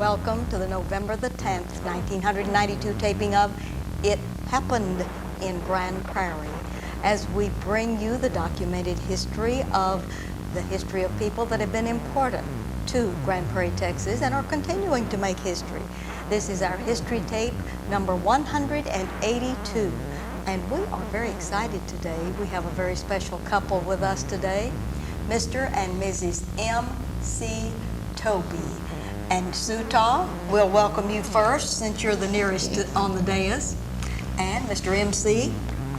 welcome to the November the 10th, 1992 taping of It Happened in Grand Prairie, as we bring you the documented history of people that have been important to Grand Prairie, Texas, and are continuing to make history. This is our history tape number 182, and we are very excited today. We have a very special couple with us today, Mr. and Mrs. M.C. Toby. And Sutah, we'll welcome you first since you're the nearest on the dais. And Mr. M.C.,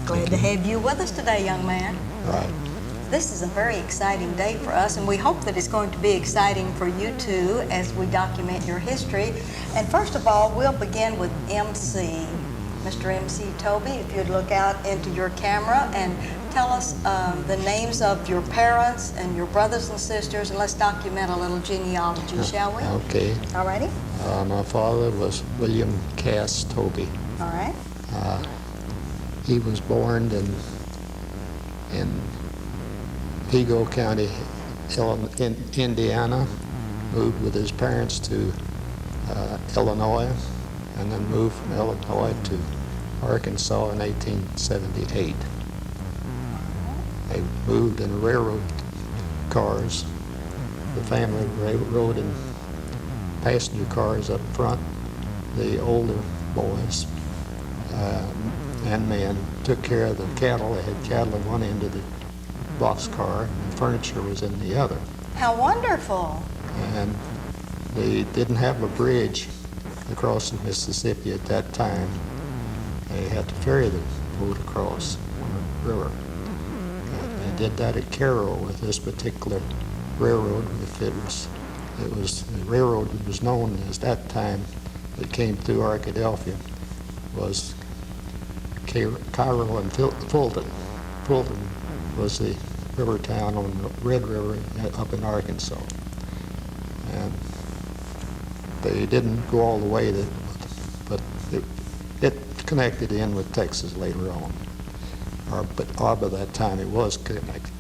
glad to have you with us today, young man. Right. This is a very exciting day for us, and we hope that it's going to be exciting for you too as we document your history. And first of all, we'll begin with M.C. Mr. M.C. Toby, if you'd look out into your camera and tell us the names of your parents and your brothers and sisters, and let's document a little genealogy, shall we? Okay. All righty. My father was William Cass Toby. All right. He was born in Vigo County, Indiana, moved with his parents to Illinois, and then moved from Illinois to Arkansas in 1878. They moved in railroad cars. The family rode in passenger cars up front. The older boys and men took care of the cattle. They had cattle in one end of the boxcar, and the furniture was in the other. How wonderful. And they didn't have a bridge across the Mississippi at that time. They had to ferry the boat across on the river. They did that at Cairo with this particular railroad. The railroad that was known as that time that came through Arkadelphia was Cairo and Fulton. Fulton was the river town on the Red River up in Arkansas. And they didn't go all the way, but it connected in with Texas later on. But by that time it was connected.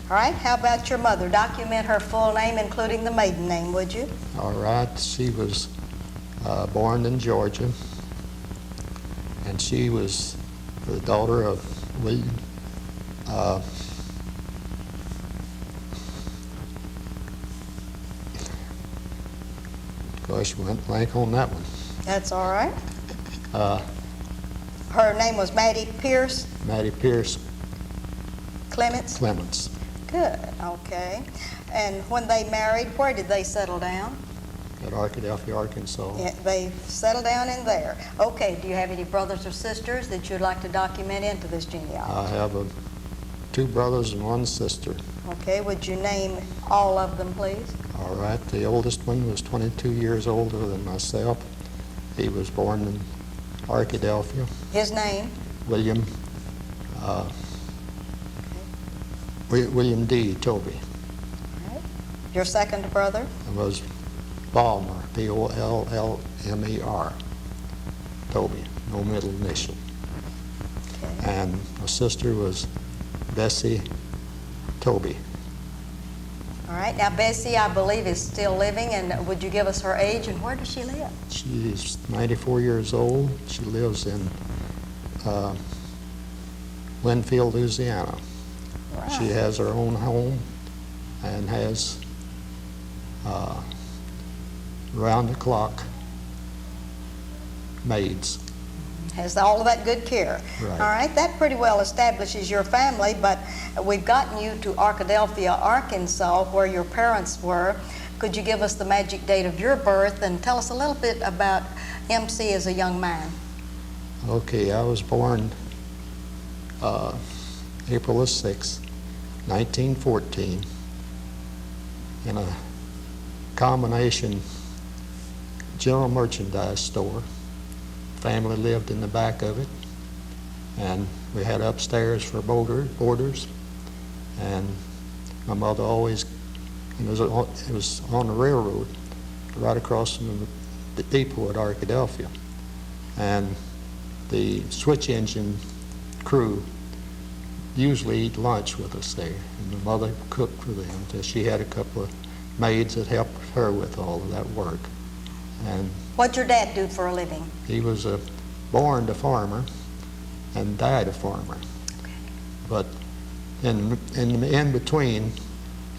All right, how about your mother? Document her full name, including the maiden name, would you? All right, she was born in Georgia, and she was the daughter of William gosh, we went blank on that one. That's all right. Her name was Mattie Pierce? Mattie Pierce Clements? Clements. Good, okay. And when they married, where did they settle down? At Arkadelphia, Arkansas. Yeah, they settled down in there. Okay, do you have any brothers or sisters that you'd like to document into this genealogy? I have two brothers and one sister. Okay, would you name all of them, please? All right, the oldest one was 22 years older than myself. He was born in Arkadelphia. His name? William D. Toby. All right. Your second brother? Was Ballmer, B-O-L-L-M-E-R, Toby, no middle initial. Okay. And my sister was Bessie Toby. All right, now Bessie, I believe, is still living, and would you give us her age and where does she live? She's 94 years old. She lives in Winfield, Louisiana. Right. She has her own home and has round-the-clock maids. Has all of that good care. Right. All right, that pretty well establishes your family, but we've gotten you to Arkadelphia, Arkansas, where your parents were. Could you give us the magic date of your birth and tell us a little bit about MC as a young man? Okay, I was born April the 6th, 1914, in a combination general merchandise store. Family lived in the back of it, and we had upstairs for boarders, and my mother always, it was on the railroad right across from the depot at Arkadelphia, and the switch engine crew usually eat lunch with us there, and my mother cooked for them. She had a couple of maids that helped her with all of that work. And What'd your dad do for a living? he was born a farmer and died a farmer. But in between,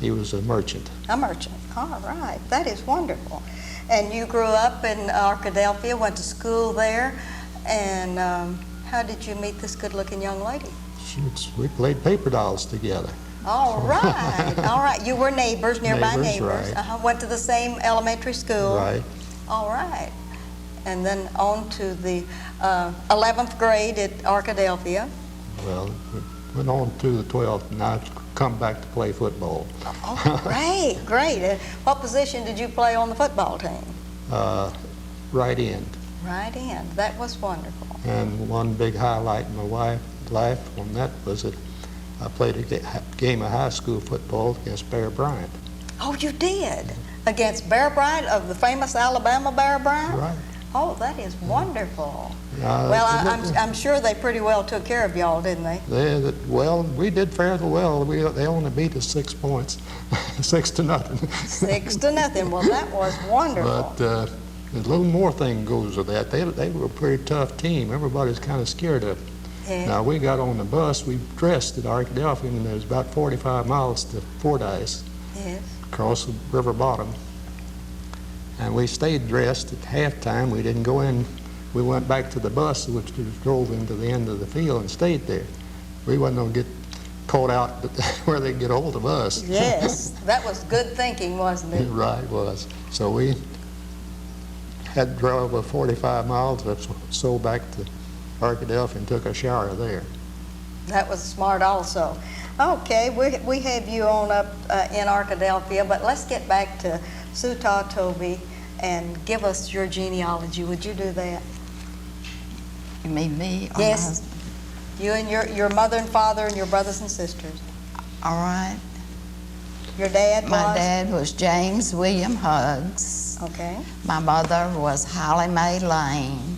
he was a merchant. A merchant. All right. That is wonderful. And you grew up in Arkadelphia, went to school there, and how did you meet this good-looking young lady? Shoots, we played paper dolls together. All right. All right. You were neighbors, nearby Neighbors, neighbors. right. Went to the same elementary school. Right. All right. And then on to the 11th grade at Arkadelphia. Well, we went on to the 12th, and I come back to play football. Oh, great, great. What position did you play on the football team? Right end. Right end. That was wonderful. And one big highlight in my life on that was that I played a game of high school football against Bear Bryant. Oh, you did? Against Bear Bryant of the famous Alabama Bear Bryant? Right. Oh, that is wonderful. Well, I'm sure they pretty well took care of y'all, didn't they? Well, we did fairly well. They only beat us 6 points, 6-0. 6-0. Well, that was wonderful. But a little more thing goes with that. They were a pretty tough team. Everybody's kind of scared of them. Yeah. Now, we got on the bus. We dressed at Arkadelphia, and it was about 45 miles to Fordyce, Yes. across the river bottom. And we stayed dressed at halftime. We didn't go in. We went back to the bus, which drove into the end of the field, and stayed there. We wasn't going to get caught out where they'd get hold of us. Yes. That was good thinking, wasn't it? Right, was. So we had drove 45 miles or so back to Arkadelphia and took a shower there. That was smart also. Okay, we have you on up in Arkadelphia, but let's get back to Sutah Toby and give us your genealogy. Would you do that? You mean me? Or my Yes. husband? You and your mother and father and your brothers and sisters. All right. Your dad was? My dad was James William Huggs. Okay. My mother was Holly Mae Lane.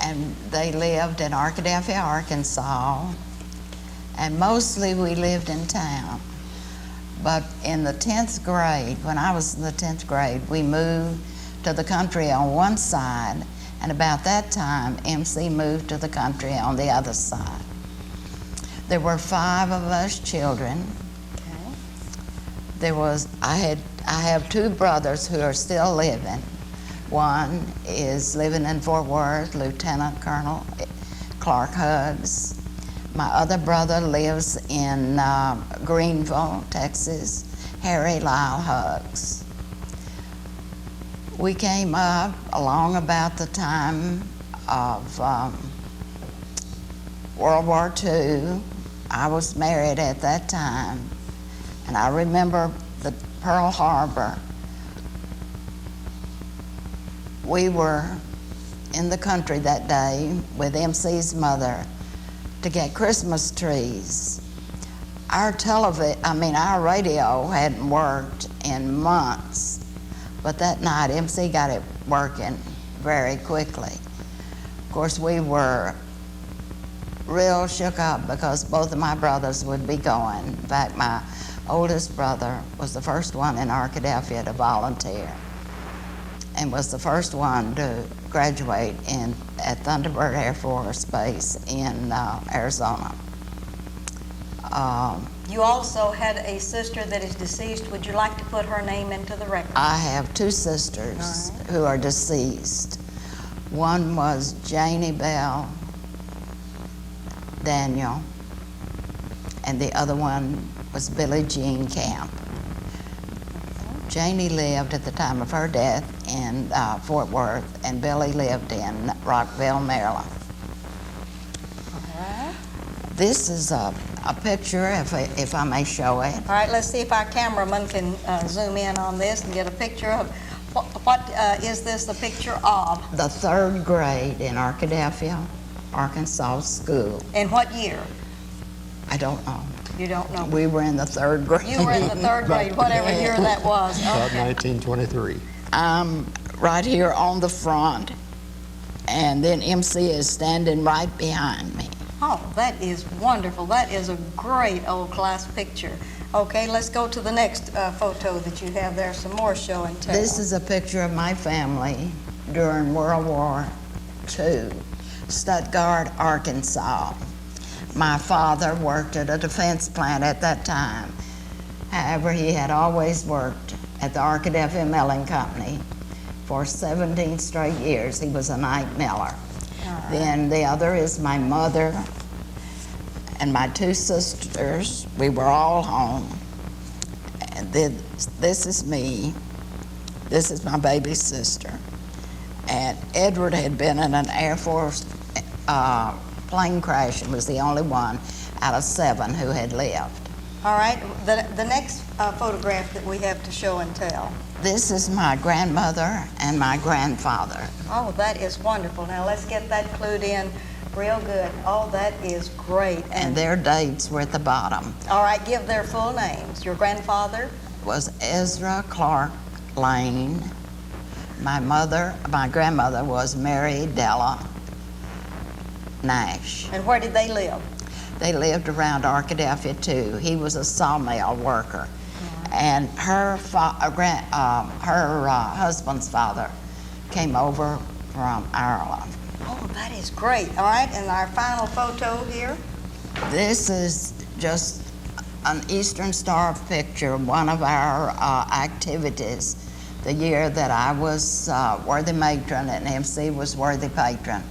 And they lived in Arkadelphia, Arkansas. And mostly we lived in town. But in the 10th grade, when I was in the 10th grade, we moved to the country on one side, and about that time, MC moved to the country on the other side. There were 5 of us children. Okay. I have 2 brothers who are still living. One is living in Fort Worth, Lieutenant Colonel Clark Huggs. My other brother lives in Greenville, Texas, Harry Lyle Huggs. We came up along about the time of World War II. I was married at that time, and I remember the Pearl Harbor. We were in the country that day with MC's mother to get Christmas trees. Our radio hadn't worked in months, but that night MC got it working very quickly. Of course, we were real shook up because both of my brothers would be going. In fact, my oldest brother was the first one in Arkadelphia to volunteer and was the first one to graduate at Thunderbird Air Force Base in Arizona. You also had a sister that is deceased. Would you like to put her name into the record? I have 2 sisters who are deceased. One was Janie Bell Daniel, and the other one was Billie Jean Camp. Janie lived at the time of her death in Fort Worth, and Billie lived in Rockville, Maryland. All right. This is a picture, if I may show it. All right, let's see if our cameraman can zoom in on this and get a picture of what is this a picture of? The 3rd grade in Arkadelphia, Arkansas school. In what year? I don't know. You don't know. We were in the 3rd grade. You were in the 3rd grade, whatever year that was. About Okay. 1923. I'm right here on the front, and then MC is standing right behind me. Oh, that is wonderful. That is a great old class picture. Okay, let's go to the next photo that you have there, some more show and tell. This is a picture of my family during World War II, Stuttgart, Arkansas. My father worked at a defense plant at that time. However, he had always worked at the Arkadelphia Milling Company for 17 straight years. He was a night miller. Then the other is my mother and my two sisters. We were all home. And then this is me. This is my baby sister. And Edward had been in an Air Force plane crash and was the only one out of 7 who had lived. All right, the next photograph that we have to show and tell. This is my grandmother and my grandfather. Oh, that is wonderful. Now let's get that clued in real good. Oh, that is great. And their dates were at the bottom. All right, give their full names. Your grandfather? Was Ezra Clark Lane. My grandmother was Mary Della Nash. And where did they live? They lived around Arkadelphia too. He was a sawmill worker. And her husband's father came over from Ireland. Oh, that is great. All right, and our final photo here. This is just an Eastern Star picture, one of our activities, the year that I was worthy matron and MC was worthy patron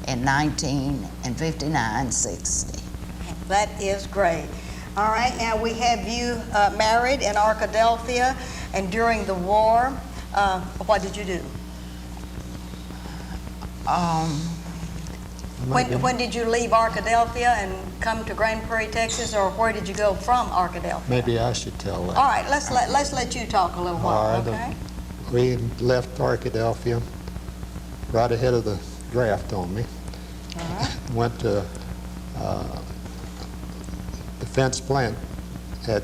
in 1959-60. That is great. All right, now we have you married in Arkadelphia, and during the war, what did you do? When did you leave Arkadelphia and come to Grand Prairie, Texas, or where did you go from Arkadelphia? Maybe I should tell that. All right, let's let you talk a little while, All right, okay? We left Arkadelphia right ahead of the draft on me. All right. Went to defense plant at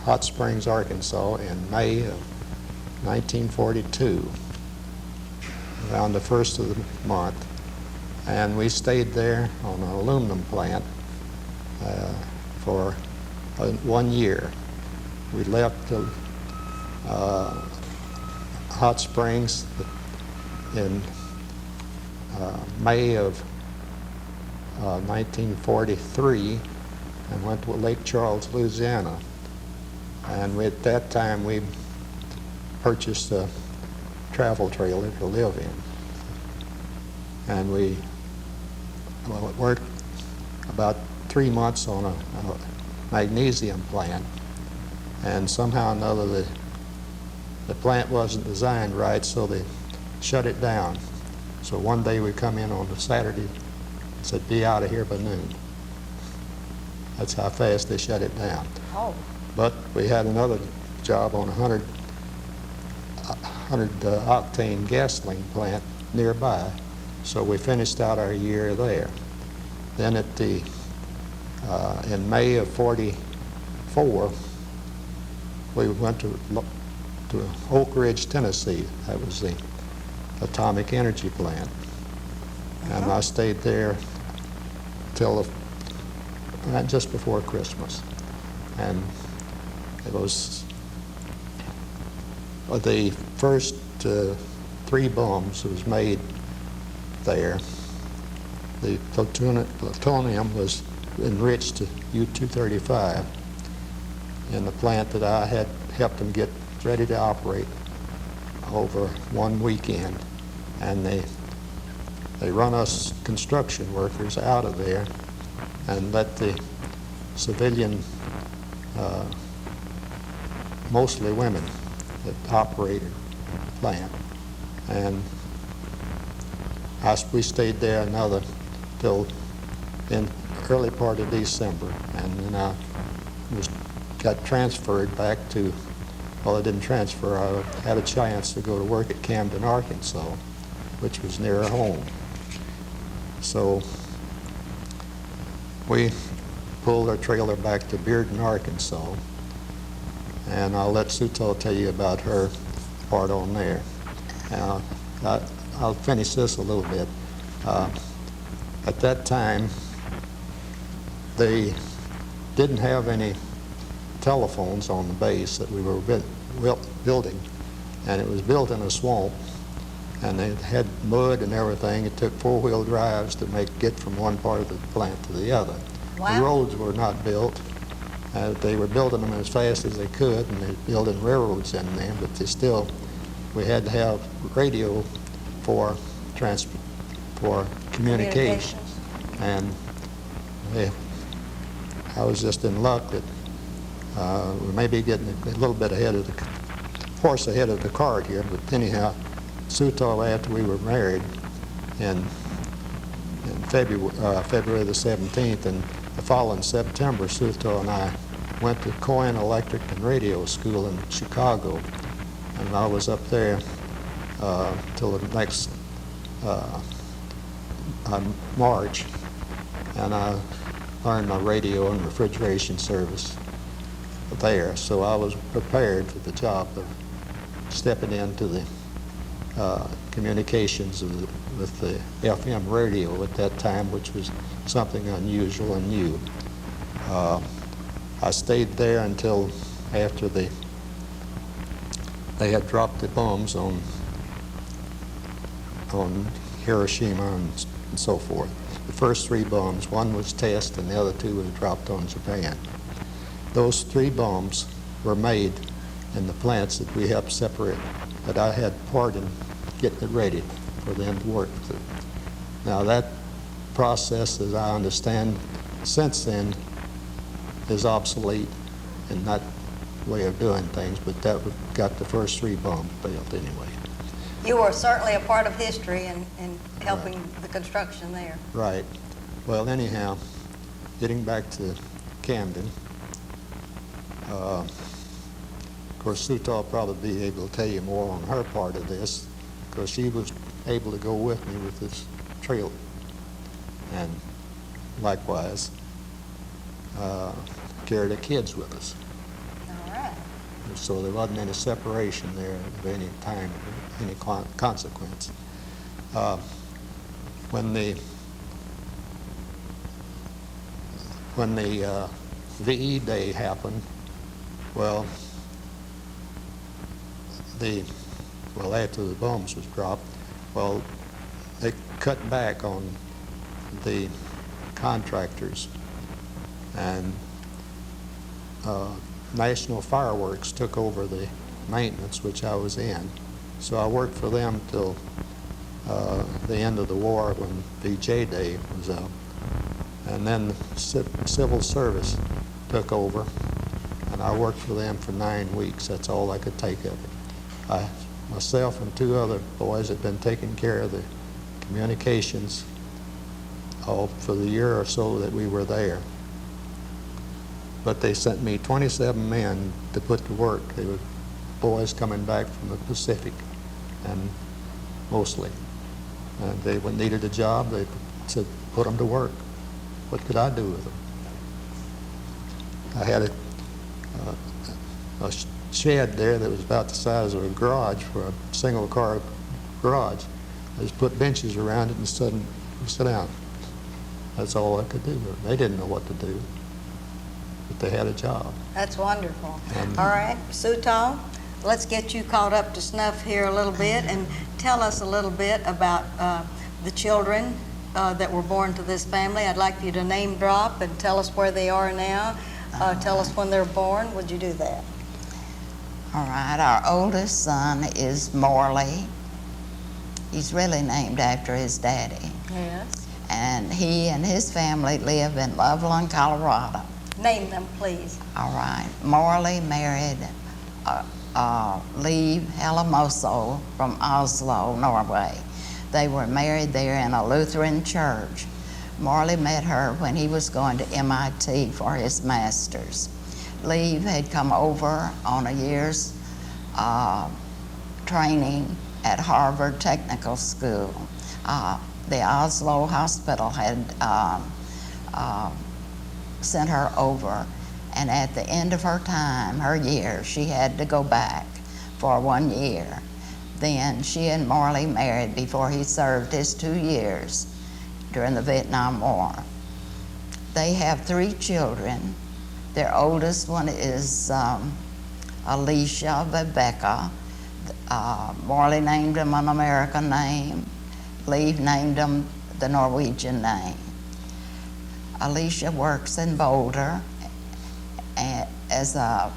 Hot Springs, Arkansas in May of 1942, around the first of the month. And we stayed there on an aluminum plant for 1 year. We left Hot Springs in May of 1943 and went to Lake Charles, Louisiana. And at that time we purchased a travel trailer to live in. And we worked about 3 months on a magnesium plant, and somehow or another the plant wasn't designed right, so they shut it down. So one day we come in on a Saturday and said, be out of here by noon. That's how fast they shut it down. Oh. But we had another job on a 100 octane gasoline plant nearby, so we finished out our year there. Then in May of '44, we went to Oak Ridge, Tennessee. That was the atomic energy plant. And I stayed there till just before Christmas. And it was the first 3 bombs was made there. The plutonium was enriched to U-235 in the plant that I had helped them get ready to operate over one weekend. And they run us construction workers out of there and let the civilian, mostly women, that operated the plant. And we stayed there till in early part of December, and then I got transferred back to, well, I didn't transfer, I had a chance to go to work at Camden, Arkansas, which was near home. So we pulled our trailer back to Bearden, Arkansas, and I'll let Suto tell you about her part on there. I'll finish this a little bit. At that time, they didn't have any telephones on the base that we were building, and it was built in a swamp, and it had mud and everything. It took four-wheel drives to get from one part of the plant to the other. Wow. The roads were not built. They were building them as fast as they could, and they were building railroads in them, but we had to have radio for communication. And I was just in luck that we may be getting a little bit ahead of the horse ahead of the cart here, but anyhow, Sutall, after we were married in February the 17th, and the following September, Sutall and I went to Cohen Electric and Radio School in Chicago, and I was up there till the next March, and I learned my radio and refrigeration service there. So I was prepared for the job of stepping into the communications with the FM radio at that time, which was something unusual and new. I stayed there until after they had dropped the bombs on Hiroshima and so forth. The first three bombs, one was test and the other two were dropped on Japan. Those three bombs were made in the plants that we helped separate, but I had part in getting it ready for them to work through. Now that process, as I understand, since then is obsolete in that way of doing things, but that got the first three bombs built anyway. You were certainly a part of history in helping the construction there. Right. Well, anyhow, getting back to Camden, of course, Sutall will probably be able to tell you more on her part of this, because she was able to go with me with this trailer, and likewise carry the kids with us. All right. So there wasn't any separation there of any time, any consequence. When the VE Day happened, after the bombs was dropped, they cut back on the contractors, and National Fireworks took over the maintenance, which I was in. So I worked for them till the end of the war when VJ Day was up. And then civil service took over, and I worked for them for 9 weeks. That's all I could take of it. Myself and two other boys had been taking care of the communications for the year or so that we were there. But they sent me 27 men to put to work. They were boys coming back from the Pacific, and mostly. And they needed a job. They said, put them to work. What could I do with them? I had a shed there that was about the size of a garage for a single-car garage. I just put benches around it and sit down. That's all I could do. They didn't know what to do, but they had a job. That's wonderful. All right, Sutall, let's get you caught up to snuff here a little bit and tell us a little bit about the children that were born to this family. I'd like you to name drop and tell us where they are now. Tell us when they're born. Would you do that? All right, our oldest son is Morley. He's really named after his daddy. Yes. And he and his family live in Loveland, Colorado. Name them, please. All right. Morley married Liv Helamoso from Oslo, Norway. They were married there in a Lutheran church. Morley met her when he was going to MIT for his master's. Liv had come over on a year's training at Harvard Technical School. The Oslo hospital had sent her over, and at the end of her time, her year, she had to go back for 1 year. Then she and Morley married before he served his 2 years during the Vietnam War. They have 3 children. Their oldest one is Alicia Rebecca. Morley named him an American name. Lee named him the Norwegian name. Alicia works in Boulder as a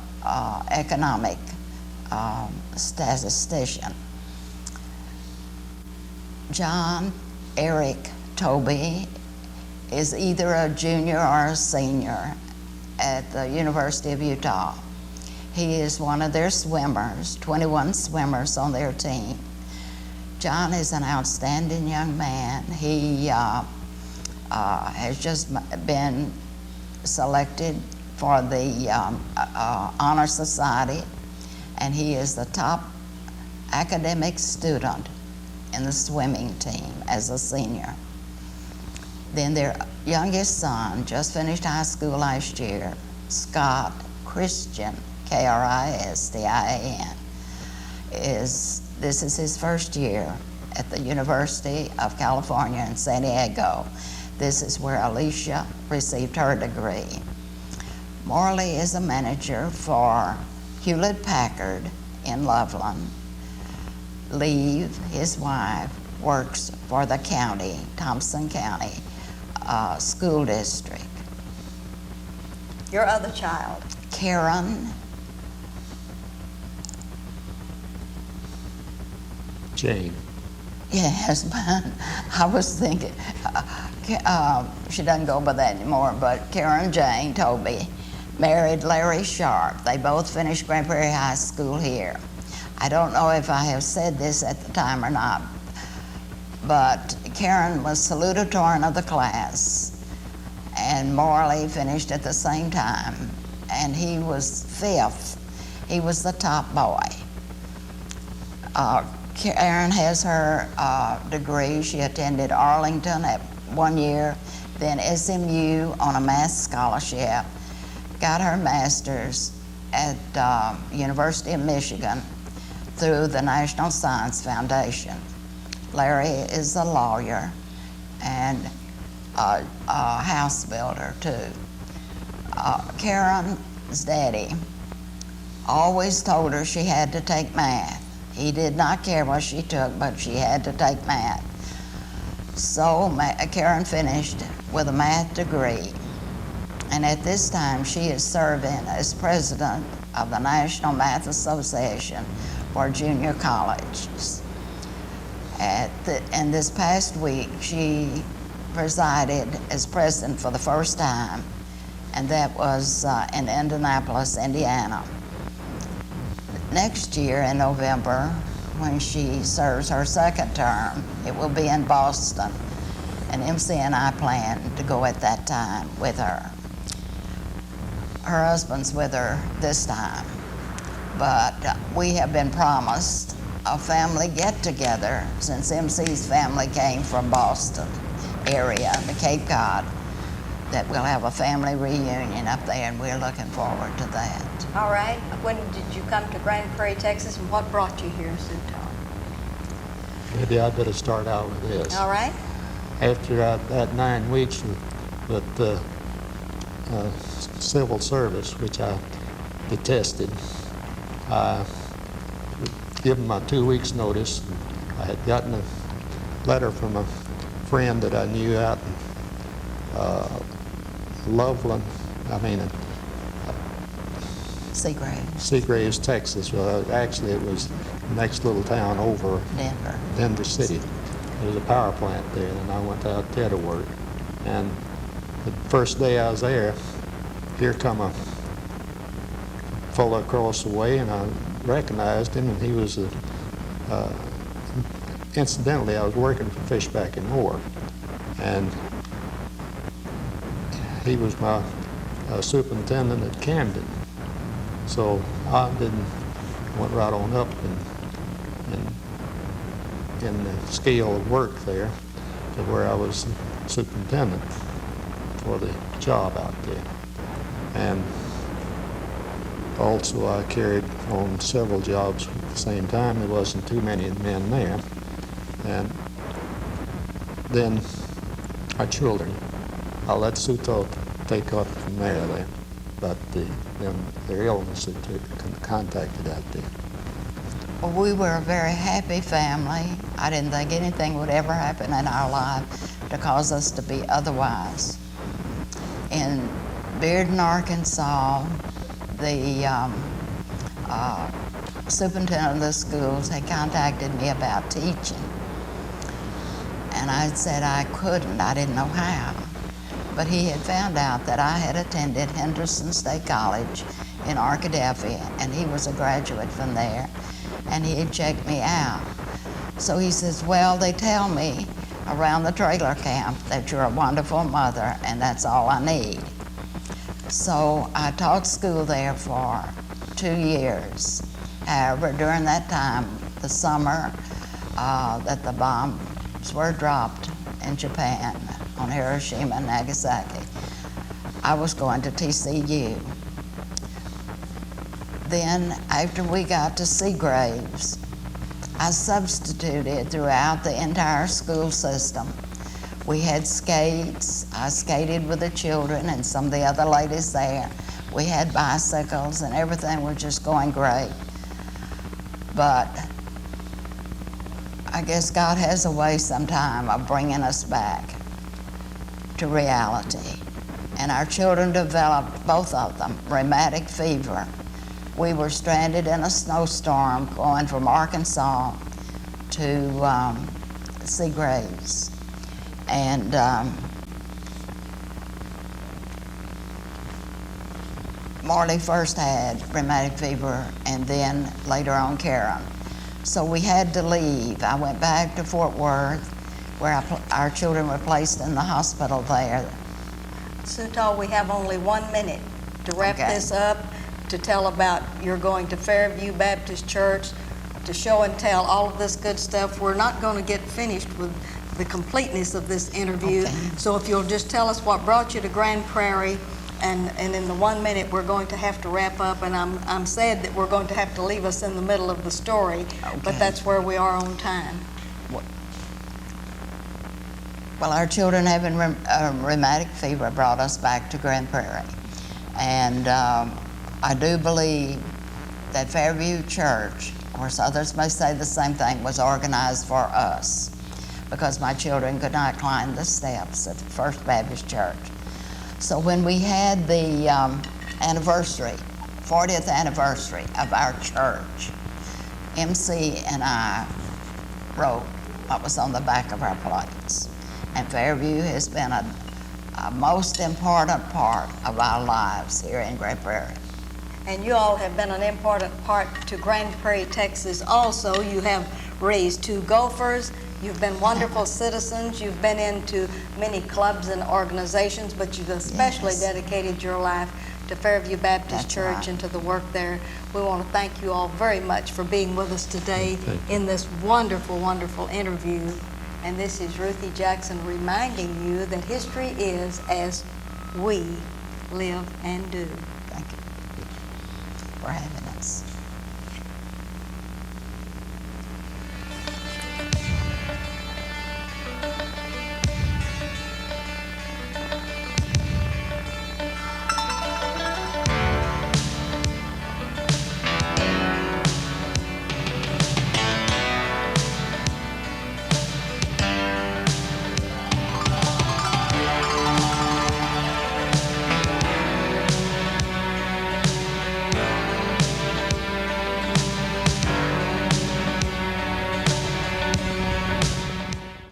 economic statistician. John Eric Toby is either a junior or a senior at the University of Utah. He is one of their swimmers, 21 swimmers on their team. John is an outstanding young man. He has just been selected for the Honor Society, and he is the top academic student in the swimming team as a senior. Then their youngest son just finished high school last year, Scott Christian, Kristin, this is his first year at the University of California in San Diego. This is where Alicia received her degree. Morley is a manager for Hewlett-Packard in Loveland. Leave, his wife, works for the county, Thompson County School District. Your other child? Karen Jane. Yes, but I was thinking, she doesn't go by that anymore, but Karen Jane Toby married Larry Sharp. They both finished Grand Prairie High School here. I don't know if I have said this at the time or not, but Karen was salutatorian of the class, and Morley finished at the same time, and he was 5th. He was the top boy. Karen has her degree. She attended Arlington at 1 year, then SMU on a math scholarship, got her master's at University of Michigan through the National Science Foundation. Larry is a lawyer and a house builder too. Karen's daddy always told her she had to take math. He did not care what she took, but she had to take math. So Karen finished with a math degree, and at this time she is serving as president of the National Math Association for junior colleges. And this past week she presided as president for the first time, and that was in Indianapolis, Indiana. Next year in November, when she serves her second term, it will be in Boston, and MC and I plan to go at that time with her. Her husband's with her this time, but we have been promised a family get-together since MC's family came from Boston area, the Cape Cod, that we'll have a family reunion up there, and we're looking forward to that. All right. When did you come to Grand Prairie, Texas, and what brought you here, Sue Tom? Maybe I'd better start out with this. All right. After that 9 weeks with the civil service, which I detested, I given my 2 weeks notice. I had gotten a letter from a friend that I knew out in Loveland, Seagraves, Texas. Well, actually it was the next little town over, Denver City. There was a power plant there, and I went out there to work. And the first day I was there, here come a fellow across the way, and I recognized him, and he was incidentally, I was working for Fishback and Moore, and he was my superintendent at Camden. So I went right on up in the scale of work there to where I was superintendent for the job out there. And also I carried on several jobs at the same time. There wasn't too many men there. And then our children, I'll let Suto take up from there. about their illness that they contacted out there? Well, we were a very happy family. I didn't think anything would ever happen in our life to cause us to be otherwise. In Bearden, Arkansas, the superintendent of the schools had contacted me about teaching. And I said I couldn't, I didn't know how. But he had found out that I had attended Henderson State College in Arkadelphia, and he was a graduate from there, and he had checked me out. So he says, well, they tell me around the trailer camp that you're a wonderful mother, and that's all I need. So I taught school there for 2 years. However, during that time, the summer that the bombs were dropped in Japan on Hiroshima and Nagasaki, I was going to TCU. Then, after we got to Seagraves, I substituted throughout the entire school system. We had skates. I skated with the children and some of the other ladies there. We had bicycles, and everything was just going great. But I guess God has a way sometime of bringing us back to reality. And our children developed, both of them, rheumatic fever. We were stranded in a snowstorm going from Arkansas to Seagraves. And Marley first had rheumatic fever, and then later on Karen. So we had to leave. I went back to Fort Worth, where our children were placed in the hospital there. Sutal, we have only 1 minute to wrap this up, to tell about you're going to Fairview Baptist Church, to show and tell all of this good stuff. We're not going to get finished with the completeness of this interview. Okay. So if you'll just tell us what brought you to Grand Prairie, and in the 1 minute we're going to have to wrap up, and I'm sad that we're going to have to leave us in the middle of the story, but that's where we are on time. Well, our children having rheumatic fever brought us back to Grand Prairie. And I do believe that Fairview Church, of course others may say the same thing, was organized for us, because my children could not climb the steps at the First Baptist Church. So when we had the anniversary, 40th anniversary of our church, MC and I wrote what was on the back of our plates. And Fairview has been a most important part of our lives here in Grand Prairie. And you all have been an important part to Grand Prairie, Texas also. You have raised 2 gophers. You've been wonderful citizens. You've been into many clubs and organizations, but you've especially dedicated your life to Fairview Baptist Church and to the work there. We want to thank you all very much for being with us today in this wonderful, wonderful interview. And this is Ruthie Jackson reminding you that history is as we live and do. Thank you for having us.